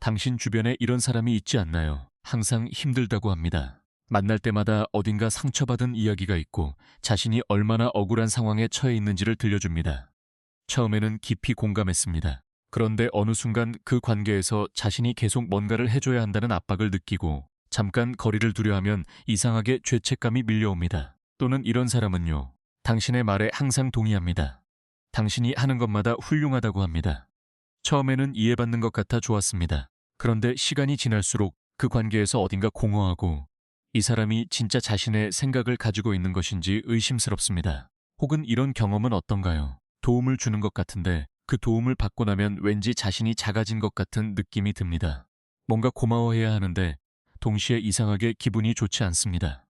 당신 주변에 이런 사람이 있지 않나요? 항상 힘들다고 합니다. 만날 때마다 어딘가 상처받은 이야기가 있고 자신이 얼마나 억울한 상황에 처해 있는지를 들려줍니다. 처음에는 깊이 공감했습니다. 그런데 어느 순간 그 관계에서 자신이 계속 뭔가를 해줘야 한다는 압박을 느끼고 잠깐 거리를 두려 하면 이상하게 죄책감이 밀려옵니다. 또는 이런 사람은요, 당신의 말에 항상 동의합니다. 당신이 하는 것마다 훌륭하다고 합니다. 처음에는 이해받는 것 같아 좋았습니다. 그런데 시간이 지날수록 그 관계에서 어딘가 공허하고 이 사람이 진짜 자신의 생각을 가지고 있는 것인지 의심스럽습니다. 혹은 이런 경험은 어떤가요? 도움을 주는 것 같은데 그 도움을 받고 나면 왠지 자신이 작아진 것 같은 느낌이 듭니다. 뭔가 고마워해야 하는데 동시에 이상하게 기분이 좋지 않습니다.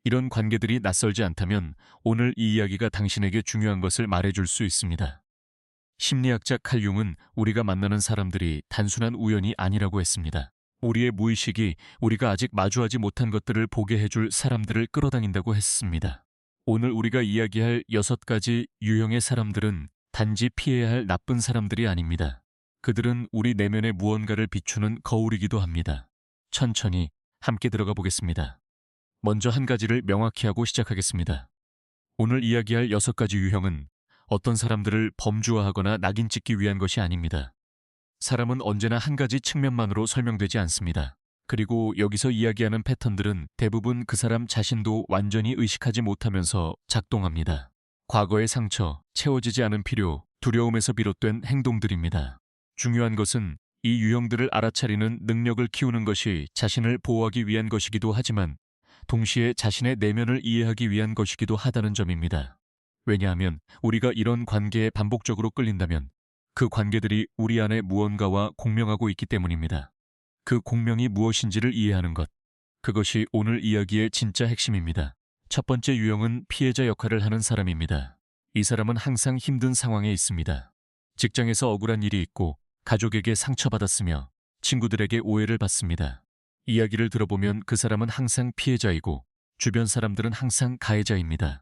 이런 관계들이 낯설지 않다면 오늘 이 이야기가 당신에게 중요한 것을 말해줄 수 있습니다. 심리학자 칼 융은 우리가 만나는 사람들이 단순한 우연이 아니라고 했습니다. 우리의 무의식이 우리가 아직 마주하지 못한 것들을 보게 해줄 사람들을 끌어당긴다고 했습니다. 오늘 우리가 이야기할 6가지 유형의 사람들은 단지 피해야 할 나쁜 사람들이 아닙니다. 그들은 우리 내면의 무언가를 비추는 거울이기도 합니다. 천천히 함께 들어가 보겠습니다. 먼저 한 가지를 명확히 하고 시작하겠습니다. 오늘 이야기할 6가지 유형은 어떤 사람들을 범주화하거나 낙인 찍기 위한 것이 아닙니다. 사람은 언제나 한 가지 측면만으로 설명되지 않습니다. 그리고 여기서 이야기하는 패턴들은 대부분 그 사람 자신도 완전히 의식하지 못하면서 작동합니다. 과거의 상처, 채워지지 않은 필요, 두려움에서 비롯된 행동들입니다. 중요한 것은 이 유형들을 알아차리는 능력을 키우는 것이 자신을 보호하기 위한 것이기도 하지만 동시에 자신의 내면을 이해하기 위한 것이기도 하다는 점입니다. 왜냐하면 우리가 이런 관계에 반복적으로 끌린다면 그 관계들이 우리 안에 무언가와 공명하고 있기 때문입니다. 그 공명이 무엇인지를 이해하는 것, 그것이 오늘 이야기의 진짜 핵심입니다. 첫 번째 유형은 피해자 역할을 하는 사람입니다. 이 사람은 항상 힘든 상황에 있습니다. 직장에서 억울한 일이 있고 가족에게 상처받았으며 친구들에게 오해를 받습니다. 이야기를 들어보면 그 사람은 항상 피해자이고 주변 사람들은 항상 가해자입니다.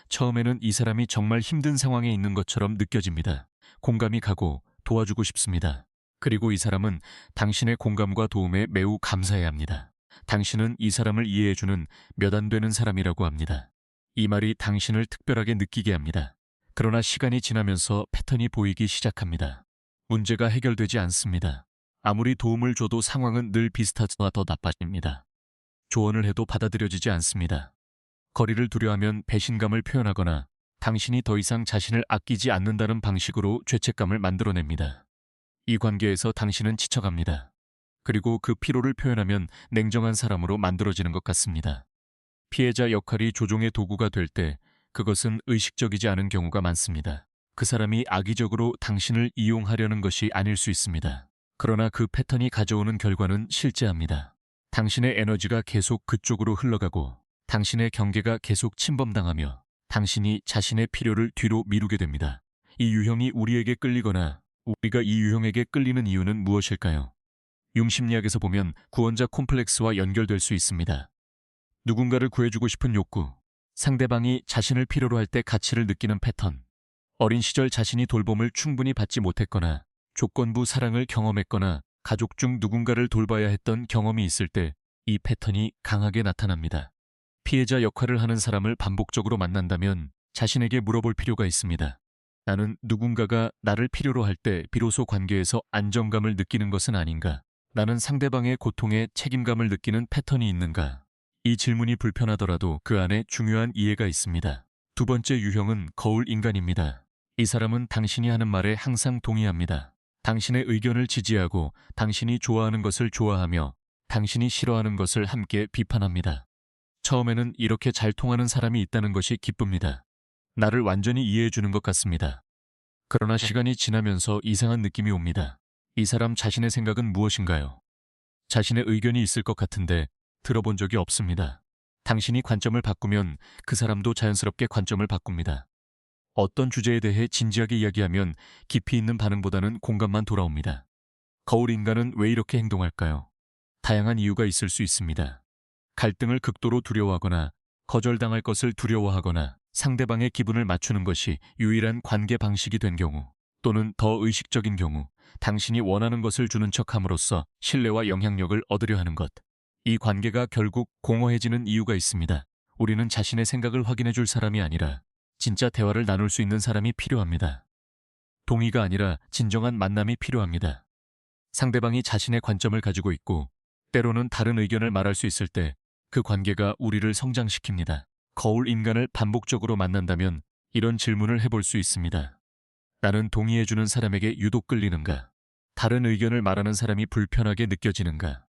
처음에는 이 사람이 정말 힘든 상황에 있는 것처럼 느껴집니다. 공감이 가고 도와주고 싶습니다. 그리고 이 사람은 당신의 공감과 도움에 매우 감사해야 합니다. 당신은 이 사람을 이해해주는 몇 안 되는 사람이라고 합니다. 이 말이 당신을 특별하게 느끼게 합니다. 그러나 시간이 지나면서 패턴이 보이기 시작합니다. 문제가 해결되지 않습니다. 아무리 도움을 줘도 상황은 늘 비슷하거나 더 나빠집니다. 조언을 해도 받아들여지지 않습니다. 거리를 두려하면 배신감을 표현하거나 당신이 더 이상 자신을 아끼지 않는다는 방식으로 죄책감을 만들어냅니다. 이 관계에서 당신은 지쳐갑니다. 그리고 그 피로를 표현하면 냉정한 사람으로 만들어지는 것 같습니다. 피해자 역할이 조종의 도구가 될 때 그것은 의식적이지 않은 경우가 많습니다. 그 사람이 악의적으로 당신을 이용하려는 것이 아닐 수 있습니다. 그러나 그 패턴이 가져오는 결과는 실제합니다. 당신의 에너지가 계속 그쪽으로 흘러가고 당신의 경계가 계속 침범당하며 당신이 자신의 필요를 뒤로 미루게 됩니다. 이 유형이 우리에게 끌리거나 우리가 이 유형에게 끌리는 이유는 무엇일까요? 융심리학에서 보면 구원자 콤플렉스와 연결될 수 있습니다. 누군가를 구해주고 싶은 욕구, 상대방이 자신을 필요로 할 때 가치를 느끼는 패턴, 어린 시절 자신이 돌봄을 충분히 받지 못했거나 조건부 사랑을 경험했거나 가족 중 누군가를 돌봐야 했던 경험이 있을 때 이 패턴이 강하게 나타납니다. 피해자 역할을 하는 사람을 반복적으로 만난다면 자신에게 물어볼 필요가 있습니다. 나는 누군가가 나를 필요로 할 때 비로소 관계에서 안정감을 느끼는 것은 아닌가? 나는 상대방의 고통에 책임감을 느끼는 패턴이 있는가? 이 질문이 불편하더라도 그 안에 중요한 이해가 있습니다. 두 번째 유형은 거울 인간입니다. 이 사람은 당신이 하는 말에 항상 동의합니다. 당신의 의견을 지지하고 당신이 좋아하는 것을 좋아하며 당신이 싫어하는 것을 함께 비판합니다. 처음에는 이렇게 잘 통하는 사람이 있다는 것이 기쁩니다. 나를 완전히 이해해주는 것 같습니다. 그러나 시간이 지나면서 이상한 느낌이 옵니다. 이 사람 자신의 생각은 무엇인가요? 자신의 의견이 있을 것 같은데 들어본 적이 없습니다. 당신이 관점을 바꾸면 그 사람도 자연스럽게 관점을 바꿉니다. 어떤 주제에 대해 진지하게 이야기하면 깊이 있는 반응보다는 공감만 돌아옵니다. 거울 인간은 왜 이렇게 행동할까요? 다양한 이유가 있을 수 있습니다. 갈등을 극도로 두려워하거나 거절당할 것을 두려워하거나 상대방의 기분을 맞추는 것이 유일한 관계 방식이 된 경우 또는 더 의식적인 경우 당신이 원하는 것을 주는 척함으로써 신뢰와 영향력을 얻으려 하는 것. 이 관계가 결국 공허해지는 이유가 있습니다. 우리는 자신의 생각을 확인해 줄 사람이 아니라 진짜 대화를 나눌 수 있는 사람이 필요합니다. 동의가 아니라 진정한 만남이 필요합니다. 상대방이 자신의 관점을 가지고 있고 때로는 다른 의견을 말할 수 있을 때 그 관계가 우리를 성장시킵니다. 거울 인간을 반복적으로 만난다면 이런 질문을 해볼 수 있습니다. 나는 동의해주는 사람에게 유독 끌리는가? 다른 의견을 말하는 사람이 불편하게 느껴지는가?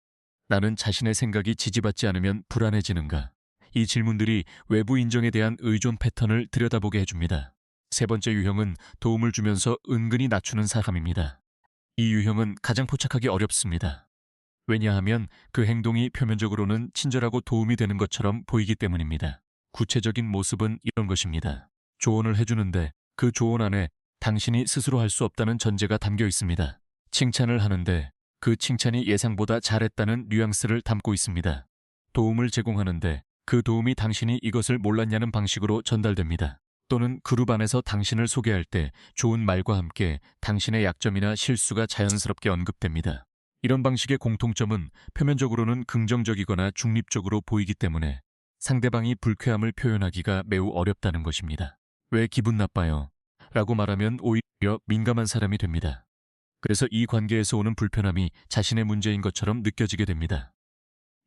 나는 자신의 생각이 지지받지 않으면 불안해지는가? 이 질문들이 외부 인정에 대한 의존 패턴을 들여다보게 해줍니다. 세 번째 유형은 도움을 주면서 은근히 낮추는 사람입니다. 이 유형은 가장 포착하기 어렵습니다. 왜냐하면 그 행동이 표면적으로는 친절하고 도움이 되는 것처럼 보이기 때문입니다. 구체적인 모습은 이런 것입니다. 조언을 해주는데 그 조언 안에 당신이 스스로 할 수 없다는 전제가 담겨 있습니다. 칭찬을 하는데 그 칭찬이 예상보다 잘했다는 뉘앙스를 담고 있습니다. 도움을 제공하는데 그 도움이 당신이 이것을 몰랐냐는 방식으로 전달됩니다. 또는 그룹 안에서 당신을 소개할 때 좋은 말과 함께 당신의 약점이나 실수가 자연스럽게 언급됩니다. 이런 방식의 공통점은 표면적으로는 긍정적이거나 중립적으로 보이기 때문에 상대방이 불쾌함을 표현하기가 매우 어렵다는 것입니다. 왜 기분 나빠요? 라고 말하면 오히려 민감한 사람이 됩니다. 그래서 이 관계에서 오는 불편함이 자신의 문제인 것처럼 느껴지게 됩니다.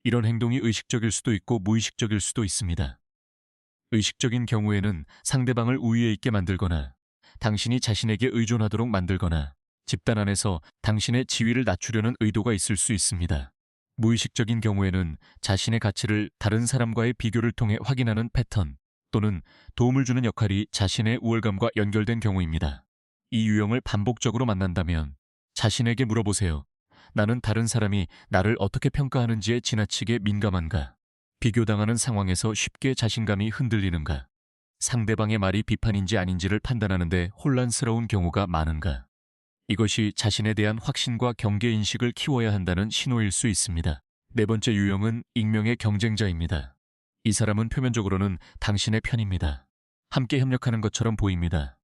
이런 행동이 의식적일 수도 있고 무의식적일 수도 있습니다. 의식적인 경우에는 상대방을 우위에 있게 만들거나 당신이 자신에게 의존하도록 만들거나 집단 안에서 당신의 지위를 낮추려는 의도가 있을 수 있습니다. 무의식적인 경우에는 자신의 가치를 다른 사람과의 비교를 통해 확인하는 패턴 또는 도움을 주는 역할이 자신의 우월감과 연결된 경우입니다. 이 유형을 반복적으로 만난다면 자신에게 물어보세요. 나는 다른 사람이 나를 어떻게 평가하는지에 지나치게 민감한가? 비교당하는 상황에서 쉽게 자신감이 흔들리는가? 상대방의 말이 비판인지 아닌지를 판단하는데 혼란스러운 경우가 많은가? 이것이 자신에 대한 확신과 경계인식을 키워야 한다는 신호일 수 있습니다. 네 번째 유형은 익명의 경쟁자입니다. 이 사람은 표면적으로는 당신의 편입니다. 함께 협력하는 것처럼 보입니다.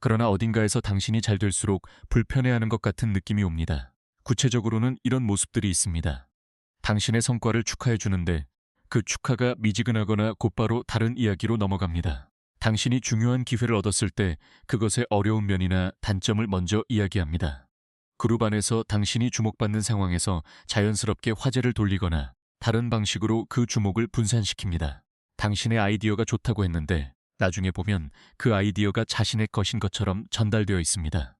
그러나 어딘가에서 당신이 잘 될수록 불편해하는 것 같은 느낌이 옵니다. 구체적으로는 이런 모습들이 있습니다. 당신의 성과를 축하해 주는데 그 축하가 미지근하거나 곧바로 다른 이야기로 넘어갑니다. 당신이 중요한 기회를 얻었을 때 그것의 어려운 면이나 단점을 먼저 이야기합니다. 그룹 안에서 당신이 주목받는 상황에서 자연스럽게 화제를 돌리거나 다른 방식으로 그 주목을 분산시킵니다. 당신의 아이디어가 좋다고 했는데 나중에 보면 그 아이디어가 자신의 것인 것처럼 전달되어 있습니다.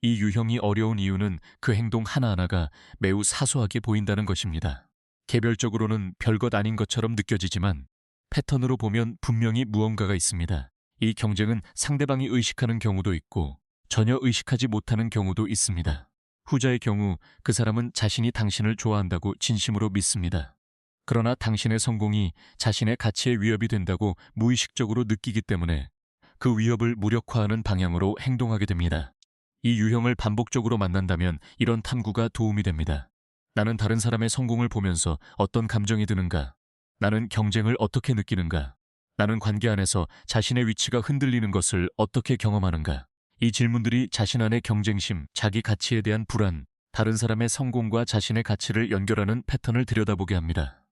이 유형이 어려운 이유는 그 행동 하나하나가 매우 사소하게 보인다는 것입니다. 개별적으로는 별것 아닌 것처럼 느껴지지만 패턴으로 보면 분명히 무언가가 있습니다. 이 경쟁은 상대방이 의식하는 경우도 있고 전혀 의식하지 못하는 경우도 있습니다. 후자의 경우 그 사람은 자신이 당신을 좋아한다고 진심으로 믿습니다. 그러나 당신의 성공이 자신의 가치에 위협이 된다고 무의식적으로 느끼기 때문에 그 위협을 무력화하는 방향으로 행동하게 됩니다. 이 유형을 반복적으로 만난다면 이런 탐구가 도움이 됩니다. 나는 다른 사람의 성공을 보면서 어떤 감정이 드는가? 나는 경쟁을 어떻게 느끼는가? 나는 관계 안에서 자신의 위치가 흔들리는 것을 어떻게 경험하는가? 이 질문들이 자신 안의 경쟁심, 자기 가치에 대한 불안, 다른 사람의 성공과 자신의 가치를 연결하는 패턴을 들여다보게 합니다.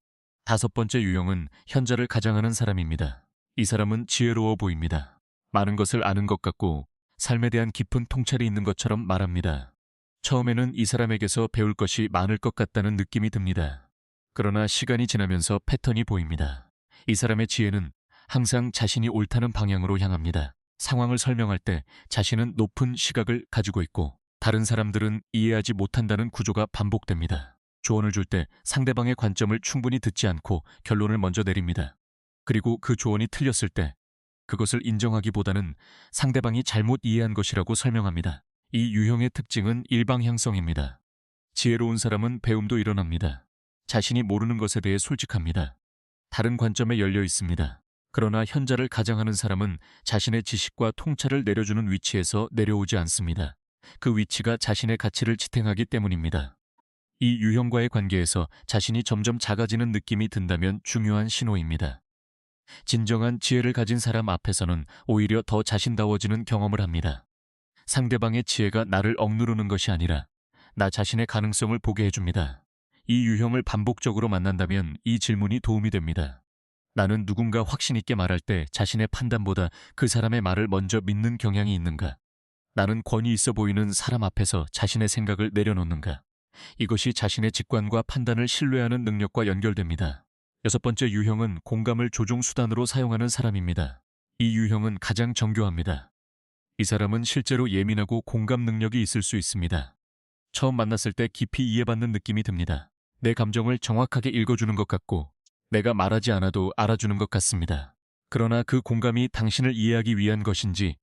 다섯 번째 유형은 현자를 가장하는 사람입니다. 이 사람은 지혜로워 보입니다. 많은 것을 아는 것 같고 삶에 대한 깊은 통찰이 있는 것처럼 말합니다. 처음에는 이 사람에게서 배울 것이 많을 것 같다는 느낌이 듭니다. 그러나 시간이 지나면서 패턴이 보입니다. 이 사람의 지혜는 항상 자신이 옳다는 방향으로 향합니다. 상황을 설명할 때 자신은 높은 시각을 가지고 있고 다른 사람들은 이해하지 못한다는 구조가 반복됩니다. 조언을 줄 때 상대방의 관점을 충분히 듣지 않고 결론을 먼저 내립니다. 그리고 그 조언이 틀렸을 때 그것을 인정하기보다는 상대방이 잘못 이해한 것이라고 설명합니다. 이 유형의 특징은 일방향성입니다. 지혜로운 사람은 배움도 일어납니다. 자신이 모르는 것에 대해 솔직합니다. 다른 관점에 열려 있습니다. 그러나 현자를 가장하는 사람은 자신의 지식과 통찰을 내려주는 위치에서 내려오지 않습니다. 그 위치가 자신의 가치를 지탱하기 때문입니다. 이 유형과의 관계에서 자신이 점점 작아지는 느낌이 든다면 중요한 신호입니다. 진정한 지혜를 가진 사람 앞에서는 오히려 더 자신다워지는 경험을 합니다. 상대방의 지혜가 나를 억누르는 것이 아니라 나 자신의 가능성을 보게 해줍니다. 이 유형을 반복적으로 만난다면 이 질문이 도움이 됩니다. 나는 누군가 확신 있게 말할 때 자신의 판단보다 그 사람의 말을 먼저 믿는 경향이 있는가? 나는 권위 있어 보이는 사람 앞에서 자신의 생각을 내려놓는가? 이것이 자신의 직관과 판단을 신뢰하는 능력과 연결됩니다. 여섯 번째 유형은 공감을 조종 수단으로 사용하는 사람입니다. 이 유형은 가장 정교합니다. 이 사람은 실제로 예민하고 공감 능력이 있을 수 있습니다. 처음 만났을 때 깊이 이해받는 느낌이 듭니다. 내 감정을 정확하게 읽어주는 것 같고 내가 말하지 않아도 알아주는 것 같습니다. 그러나 그 공감이 당신을 이해하기 위한 것인지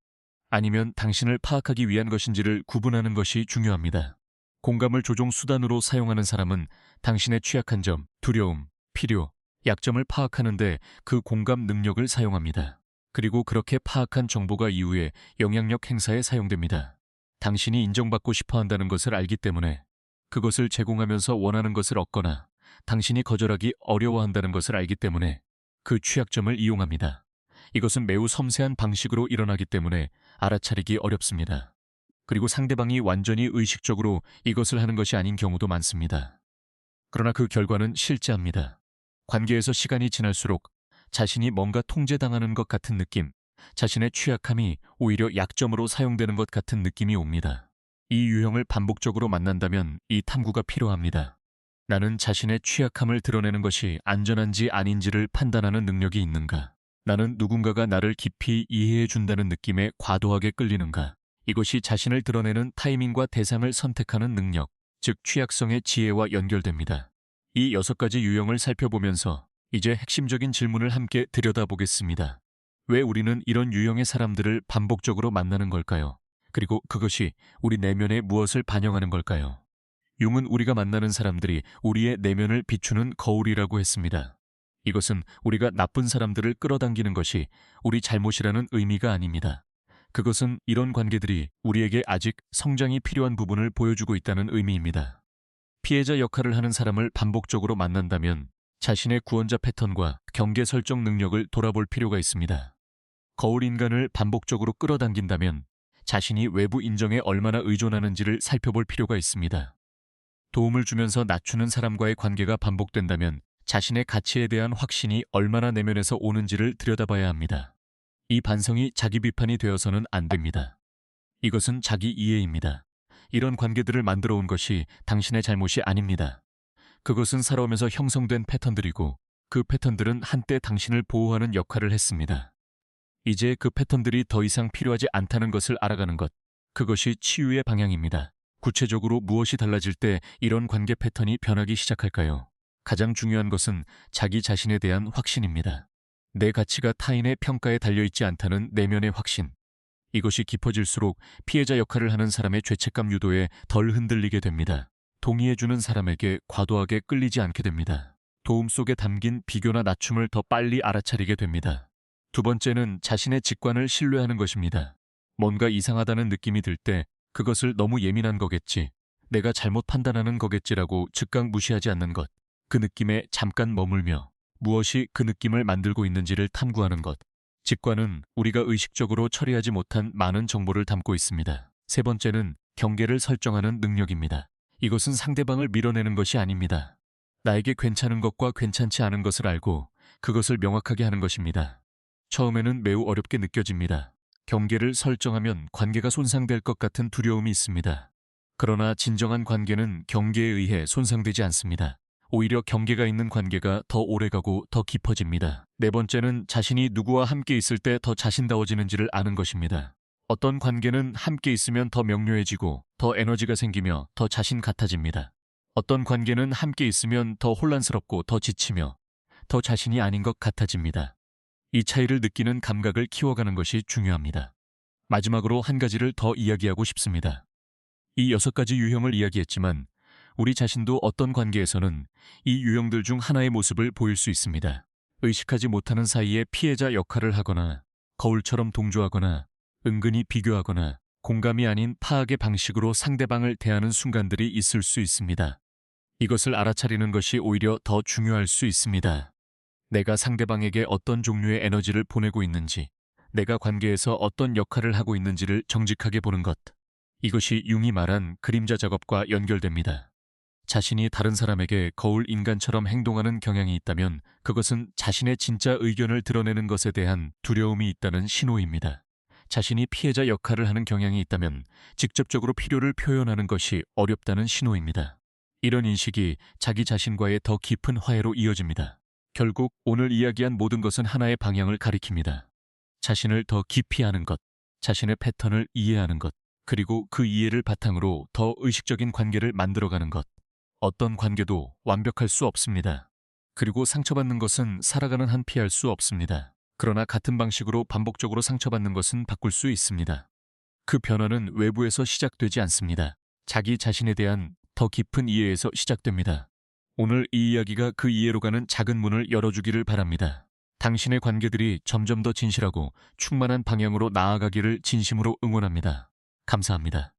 아니면 당신을 파악하기 위한 것인지를 구분하는 것이 중요합니다. 공감을 조종 수단으로 사용하는 사람은 당신의 취약한 점, 두려움, 필요, 약점을 파악하는데 그 공감 능력을 사용합니다. 그리고 그렇게 파악한 정보가 이후에 영향력 행사에 사용됩니다. 당신이 인정받고 싶어 한다는 것을 알기 때문에 그것을 제공하면서 원하는 것을 얻거나 당신이 거절하기 어려워한다는 것을 알기 때문에 그 취약점을 이용합니다. 이것은 매우 섬세한 방식으로 일어나기 때문에 알아차리기 어렵습니다. 그리고 상대방이 완전히 의식적으로 이것을 하는 것이 아닌 경우도 많습니다. 그러나 그 결과는 실제합니다. 관계에서 시간이 지날수록 자신이 뭔가 통제당하는 것 같은 느낌, 자신의 취약함이 오히려 약점으로 사용되는 것 같은 느낌이 옵니다. 이 유형을 반복적으로 만난다면 이 탐구가 필요합니다. 나는 자신의 취약함을 드러내는 것이 안전한지 아닌지를 판단하는 능력이 있는가? 나는 누군가가 나를 깊이 이해해 준다는 느낌에 과도하게 끌리는가? 이것이 자신을 드러내는 타이밍과 대상을 선택하는 능력, 즉 취약성의 지혜와 연결됩니다. 이 6가지 유형을 살펴보면서 이제 핵심적인 질문을 함께 들여다보겠습니다. 왜 우리는 이런 유형의 사람들을 반복적으로 만나는 걸까요? 그리고 그것이 우리 내면에 무엇을 반영하는 걸까요? 융은 우리가 만나는 사람들이 우리의 내면을 비추는 거울이라고 했습니다. 이것은 우리가 나쁜 사람들을 끌어당기는 것이 우리 잘못이라는 의미가 아닙니다. 그것은 이런 관계들이 우리에게 아직 성장이 필요한 부분을 보여주고 있다는 의미입니다. 피해자 역할을 하는 사람을 반복적으로 만난다면 자신의 구원자 패턴과 경계 설정 능력을 돌아볼 필요가 있습니다. 거울 인간을 반복적으로 끌어당긴다면 자신이 외부 인정에 얼마나 의존하는지를 살펴볼 필요가 있습니다. 도움을 주면서 낮추는 사람과의 관계가 반복된다면 자신의 가치에 대한 확신이 얼마나 내면에서 오는지를 들여다봐야 합니다. 이 반성이 자기 비판이 되어서는 안 됩니다. 이것은 자기 이해입니다. 이런 관계들을 만들어 온 것이 당신의 잘못이 아닙니다. 그것은 살아오면서 형성된 패턴들이고 그 패턴들은 한때 당신을 보호하는 역할을 했습니다. 이제 그 패턴들이 더 이상 필요하지 않다는 것을 알아가는 것, 그것이 치유의 방향입니다. 구체적으로 무엇이 달라질 때 이런 관계 패턴이 변하기 시작할까요? 가장 중요한 것은 자기 자신에 대한 확신입니다. 내 가치가 타인의 평가에 달려있지 않다는 내면의 확신. 이것이 깊어질수록 피해자 역할을 하는 사람의 죄책감 유도에 덜 흔들리게 됩니다. 동의해주는 사람에게 과도하게 끌리지 않게 됩니다. 도움 속에 담긴 비교나 낮춤을 더 빨리 알아차리게 됩니다. 두 번째는 자신의 직관을 신뢰하는 것입니다. 뭔가 이상하다는 느낌이 들 때 그것을 너무 예민한 거겠지, 내가 잘못 판단하는 거겠지라고 즉각 무시하지 않는 것. 그 느낌에 잠깐 머물며 무엇이 그 느낌을 만들고 있는지를 탐구하는 것. 직관은 우리가 의식적으로 처리하지 못한 많은 정보를 담고 있습니다. 세 번째는 경계를 설정하는 능력입니다. 이것은 상대방을 밀어내는 것이 아닙니다. 나에게 괜찮은 것과 괜찮지 않은 것을 알고 그것을 명확하게 하는 것입니다. 처음에는 매우 어렵게 느껴집니다. 경계를 설정하면 관계가 손상될 것 같은 두려움이 있습니다. 그러나 진정한 관계는 경계에 의해 손상되지 않습니다. 오히려 경계가 있는 관계가 더 오래가고 더 깊어집니다. 네 번째는 자신이 누구와 함께 있을 때 더 자신다워지는지를 아는 것입니다. 어떤 관계는 함께 있으면 더 명료해지고 더 에너지가 생기며 더 자신 같아집니다. 어떤 관계는 함께 있으면 더 혼란스럽고 더 지치며 더 자신이 아닌 것 같아집니다. 이 차이를 느끼는 감각을 키워가는 것이 중요합니다. 마지막으로 한 가지를 더 이야기하고 싶습니다. 이 6가지 유형을 이야기했지만 우리 자신도 어떤 관계에서는 이 유형들 중 하나의 모습을 보일 수 있습니다. 의식하지 못하는 사이에 피해자 역할을 하거나 거울처럼 동조하거나 은근히 비교하거나 공감이 아닌 파악의 방식으로 상대방을 대하는 순간들이 있을 수 있습니다. 이것을 알아차리는 것이 오히려 더 중요할 수 있습니다. 내가 상대방에게 어떤 종류의 에너지를 보내고 있는지, 내가 관계에서 어떤 역할을 하고 있는지를 정직하게 보는 것. 이것이 융이 말한 그림자 작업과 연결됩니다. 자신이 다른 사람에게 거울 인간처럼 행동하는 경향이 있다면 그것은 자신의 진짜 의견을 드러내는 것에 대한 두려움이 있다는 신호입니다. 자신이 피해자 역할을 하는 경향이 있다면 직접적으로 필요를 표현하는 것이 어렵다는 신호입니다. 이런 인식이 자기 자신과의 더 깊은 화해로 이어집니다. 결국 오늘 이야기한 모든 것은 하나의 방향을 가리킵니다. 자신을 더 깊이 아는 것, 자신의 패턴을 이해하는 것, 그리고 그 이해를 바탕으로 더 의식적인 관계를 만들어가는 것. 어떤 관계도 완벽할 수 없습니다. 그리고 상처받는 것은 살아가는 한 피할 수 없습니다. 그러나 같은 방식으로 반복적으로 상처받는 것은 바꿀 수 있습니다. 그 변화는 외부에서 시작되지 않습니다. 자기 자신에 대한 더 깊은 이해에서 시작됩니다. 오늘 이 이야기가 그 이해로 가는 작은 문을 열어주기를 바랍니다. 당신의 관계들이 점점 더 진실하고 충만한 방향으로 나아가기를 진심으로 응원합니다. 감사합니다.